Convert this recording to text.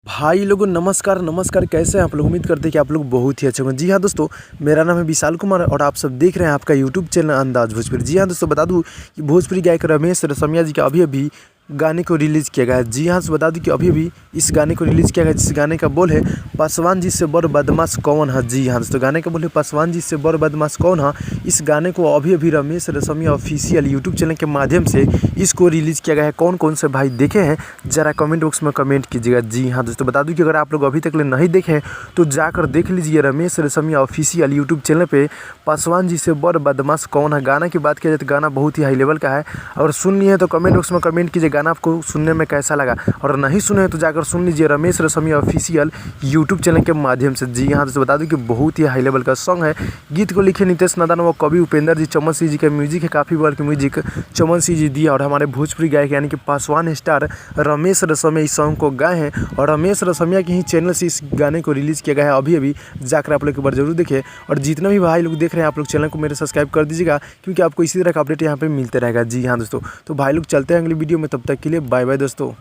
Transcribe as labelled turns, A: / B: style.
A: भाई लोगों नमस्कार नमस्कार, कैसे हैं आप लोग। उम्मीद करते हैं कि आप लोग बहुत ही अच्छे होंगे। जी हाँ दोस्तों, मेरा नाम है विशाल कुमार और आप सब देख रहे हैं आपका यूट्यूब चैनल अंदाज भोजपुरी। जी हाँ दोस्तों, बता दूं कि भोजपुरी गायक रमेश रसमिया जी का अभी गाने को रिलीज़ किया गया है। जी हाँ, बता दूं कि अभी इस गाने को रिलीज़ किया गया है, जिस गाने का बोल है पासवान जी से बड़ बदमाश कौन है। जी हाँ दोस्तों, गाने का बोल है पासवान जी से बड़ बदमाश कौन है। इस गाने को अभी रमेश रसमिया ऑफिशियल यूट्यूब चैनल के माध्यम से इसको रिलीज़ किया गया है। कौन कौन से भाई देखे हैं ज़रा कमेंट बॉक्स में कमेंट कीजिएगा। जी हाँ दोस्तों, बता दूं कि अगर आप लोग अभी तक नहीं देखे हैं तो जाकर देख लीजिए रमेश रसमिया ऑफिशियल यूट्यूब चैनल पे पासवान जी से बड़ बदमाश कौन है। गाना की बात किया जाए तो गाना बहुत ही हाई लेवल का है। अगर सुन लिए तो कमेंट बॉक्स में कमेंट कीजिए गाना आपको सुनने में कैसा लगा, और नहीं सुने तो जाकर सुन लीजिए रमेश रसमिया ऑफिशियल यूट्यूब चैनल के माध्यम से। जी हाँ दोस्तों, बता दूं कि बहुत ही हाई लेवल का सॉन्ग है। गीत को लिखे नितेश नादान व कवि उपेंद्र जी, चमन सिंह जी का म्यूजिक है, काफ़ी बार की म्यूजिक चमन सिंह जी दिया, और हमारे भोजपुरी गायक यानी कि पासवान स्टार रमेश रसमिया इस सॉन्ग को गाए हैं, और रमेश रसमिया के ही चैनल से इस गाने को रिलीज़ किया गया है। अभी जाकर आप लोग एक बार जरूर देखें, और जितना भी भाई लोग देख रहे हैं आप लोग चैनल को मेरे सब्सक्राइब कर दीजिएगा, क्योंकि आपको इसी तरह का अपडेट यहाँ पे मिलते रहेगा। जी हाँ दोस्तों, तो भाई लोग चलते हैं अगली वीडियो में, तब तक के लिए बाय बाय दोस्तों।